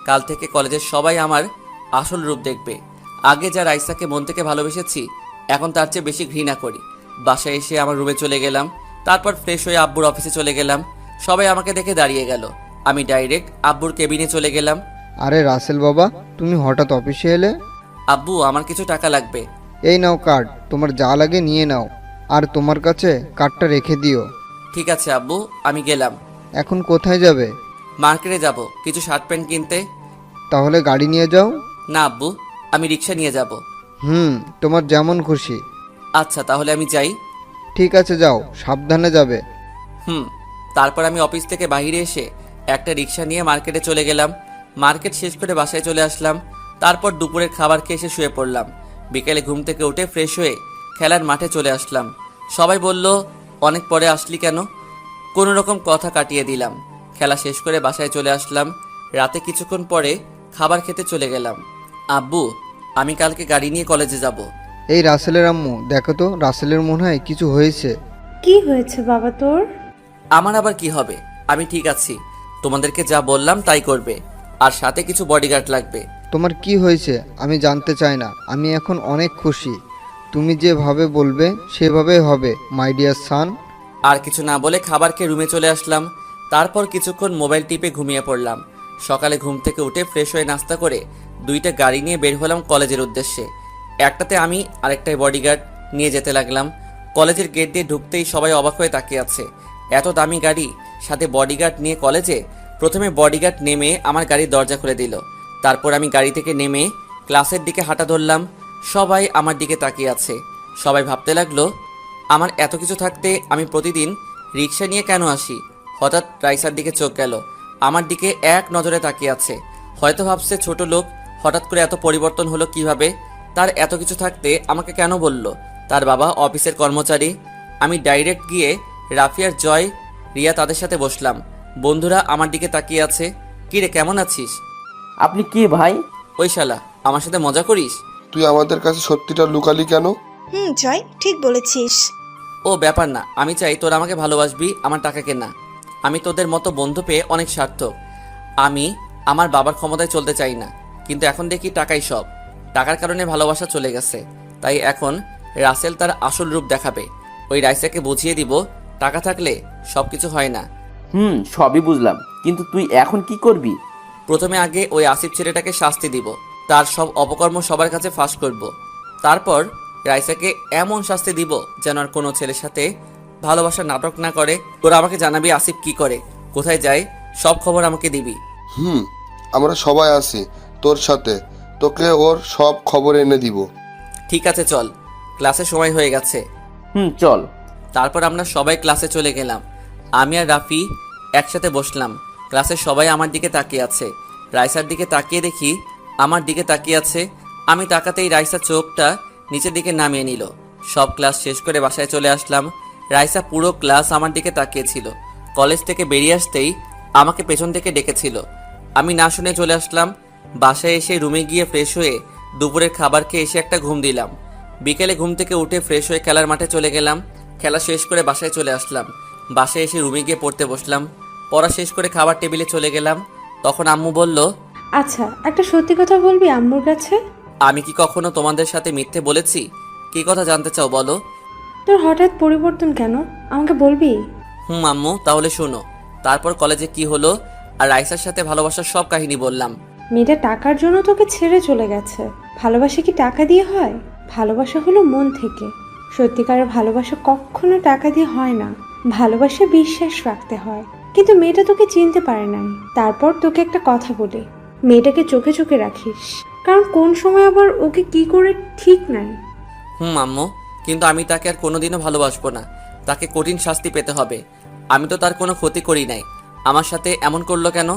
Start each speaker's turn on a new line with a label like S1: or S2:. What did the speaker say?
S1: কাল থেকে কলেজের সবাই আমার আসল রূপ দেখবে। আগে যা রাইসাকে মন থেকে ভালোবেসেছি, এখন তার চেয়ে বেশি ঘৃণা করি। বাসায় এসে আমার রুমে চলে গেলাম, তারপর ফ্রেশ হয়ে আব্বুর অফিসে চলে গেলাম। সবাই আমাকে দেখে দাঁড়িয়ে গেল। আমি ডাইরেক্ট আব্বুর কেবিনে চলে গেলাম।
S2: আরে রাসেল বাবা, তুমি হঠাৎ অফিসে এলে?
S1: আব্বু, আমার কিছু টাকা লাগবে।
S2: এই নাও কার্ড, তোমার যা লাগে নিয়ে নাও, আর তোমার কাছে কার্ডটা রেখে দিও।
S1: ঠিক আছে আব্বু, আমি গেলাম।
S2: এখন কোথায় যাবে?
S1: মার্কেটে যাব কিছু শার্ট প্যান্ট কিনতে।
S2: তাহলে গাড়ি নিয়ে যাও।
S1: না আব্বু, আমি রিক্সা নিয়ে যাব।
S2: তোমার যেমন খুশি।
S1: আচ্ছা, তাহলে আমি যাই।
S2: ঠিক আছে, যাও, সাবধানে যাবে।
S1: তারপর আমি অফিস থেকে বাইরে এসে একটা রিক্সা নিয়ে মার্কেটে চলে গেলাম। মার্কেট শেষ করে বাসায় চলে আসলাম। তারপর দুপুরের খাবার খেয়ে এসে শুয়ে পড়লাম। বিকেলে ঘুম থেকে উঠে ফ্রেশ হয়ে খেলার মাঠে চলে আসলাম। সবাই বলল, অনেক পরে আসলি কেন? কোনো রকম কথা কাটিয়ে দিলাম। খেলা শেষ করে বাসায় চলে আসলাম। রাতে কিছুক্ষণ পরে খাবার খেতে চলে গেলাম। আব্বু, আমি কালকে গাড়ি নিয়ে কলেজে যাব।
S2: এই রাসেলের আম্মু, দেখো তো, রাসেলের মনে হয় কিছু হয়েছে।
S3: কি হয়েছে বাবা তোর?
S1: আমার আবার কি হবে? আমি ঠিক আছি। তোমাদেরকে যা বললাম তাই করবে, আর সাথে কিছু বডিগার্ড লাগবে।
S2: তোমার কি হয়েছে আমি জানতে চাই না, আমি এখন অনেক খুশি। তুমি যেভাবে বলবে সেভাবে হবে, মাই ডিয়ার সান।
S1: আর কিছু না বলে খাবার খেয়ে রুমে চলে আসলাম। তারপর কিছুক্ষণ মোবাইল টিপে ঘুমিয়ে পড়লাম। সকালে ঘুম থেকে উঠে ফ্রেশ হয়ে নাস্তা করে দুইটা গাড়ি নিয়ে বের হলাম কলেজের উদ্দেশ্যে। একটাতে আমি, আরেকটাই বডিগার্ড নিয়ে যেতে লাগলাম। কলেজের গেট দিয়ে ঢুকতেই সবাই অবাক হয়ে তাকিয়ে আছে। এত দামি গাড়ি, সাথে বডিগার্ড নিয়ে কলেজে। প্রথমে বডিগার্ড নেমে আমার গাড়ির দরজা খুলে দিল। তারপর আমি গাড়ি থেকে নেমে ক্লাসের দিকে হাঁটা ধরলাম। সবাই আমার দিকে তাকিয়ে আছে। সবাই ভাবতে লাগলো, আমার এত কিছু থাকতে আমি প্রতিদিন রিক্সা নিয়ে কেন আসি? হঠাৎ রাইসার দিকে চোখ গেল, আমার দিকে এক নজরে তাকিয়ে আছে। হয়তো ভাবছে ছোট লোক, হঠাৎ করে এত পরিবর্তন হলো কিভাবে? তার এত কিছু থাকতে আমাকে কেন বলল? তার বাবা অফিসের কর্মচারী। আমি ডাইরেক্ট গিয়ে রাফিয়ার, জয়, রিয়া তাদের সাথে বসলাম। বন্ধুরা আমার দিকে তাকিয়ে আছে। কি রে, কেমন আছিস?
S4: আপনি কে ভাই?
S1: ওই শালা, আমার সাথে মজা করিস?
S5: তুই আমাদের কাছে সত্যিটা লুকালি কেন?
S6: জয়, ঠিক বলেছিস।
S1: ও ব্যাপার না, আমি চাই তোরা আমাকে ভালোবাসবি, আমার টাকাকে না। আমি তোদের মতো বন্ধু পেয়ে অনেক সার্থক। আমি আমার বাবার ক্ষমতায় চলতে চাই না, কিন্তু এখন দেখি টাকাই সব। টাকার কারণে ভালোবাসা চলে গেছে, তাই এখন রাসেল তার আসল রূপ দেখাবে। ওই রাইসাকে বুঝিয়ে দিব টাকা থাকলে সব কিছু হয় না।
S4: সবই বুঝলাম, কিন্তু তুই এখন কি করবি?
S1: প্রথমে আগে ওই আসিফ ছেলেটাকে শাস্তি দিব, তার সব অপকর্ম সবার কাছে ফাঁস করব। তারপর রাইসাকে এমন শাস্তি দিব যেন আর কোনো ছেলের সাথে ভালোবাসার নাটক না করে। তোরা আমাকে জানাবি আসিফ কি করে, কোথায় যায়, সব খবর আমাকে দিবি।
S5: আমরা সবাই আছি তোর সাথে, তোকে ওর সব খবর এনে দিব।
S1: ঠিক আছে, চল, ক্লাসের সময় হয়ে গেছে।
S4: চল।
S1: তারপর আমরা সবাই ক্লাসে চলে গেলাম। আমি আর রাফি একসাথে বসলাম। ক্লাসের সবাই আমার দিকে তাকিয়ে আছে। রাইসার দিকে তাকিয়ে দেখি আমার দিকে তাকিয়ে আছে। আমি তাকাতেই রাইসা চোখটা নিচের দিকে নামিয়ে নিল। সব ক্লাস শেষ করে বাসায় চলে আসলাম। রাইসা পুরো ক্লাস আমার দিকে তাকিয়েছিল। কলেজ থেকে বেরিয়ে আসতেই আমাকে পেছন থেকে ডেকেছিল। আমি না শুনে চলে আসলাম। বাসায় এসে রুমে গিয়ে ফ্রেশ হয়ে দুপুরের খাবার খেয়ে এসে একটা ঘুম দিলাম। বিকেলে ঘুম থেকে উঠে ফ্রেশ হয়ে খেলার মাঠে চলে গেলাম। খেলা শেষ করে বাসায় চলে আসলাম। বাসায় এসে রুমে গিয়ে পড়তে বসলাম। পড়া শেষ করে খাবার টেবিলে চলে গেলাম। তখন আম্মু বলল,
S3: আচ্ছা, একটা সত্যি কথা বলবি আম্মুর কাছে?
S1: আমি কি কখনো তোমাদের সাথে মিথ্যে বলেছি? কি কথা জানতে চাও বলো?
S3: তোর হঠাৎ পরিবর্তন কেন, আমাকে বলবি?
S1: আম্মু, তাহলে শোনো। তারপর কলেজে কি হলো আর রাইসার সাথে ভালোবাসার সব কাহিনী বললাম।
S3: মেয়েটা টাকার জন্য তোকে ছেড়ে চলে গেছে। ভালোবাসা কি টাকা দিয়ে হয়? ভালোবাসা হলো মন থেকে। সত্যিকারের ভালোবাসা কখনো টাকা দিয়ে হয় না। ভালোবাসা বিশ্বাস রাখতে হয়। কিন্তু মেয়েটা তোকে চিনতে পারে নাই। তারপর তোকে একটা কথা বলি, মেয়েটাকে চোখে চোখে রাখিস, কারণ কোন সময় আবার ওকে কি করে ঠিক নাই।
S1: আম্মু, কিন্তু আমি তাকে আর কোনোদিনও ভালোবাসবো না। তাকে কঠিন শাস্তি পেতে হবে। আমি তো তার কোনো ক্ষতি করি নাই, আমার সাথে এমন করলো কেন?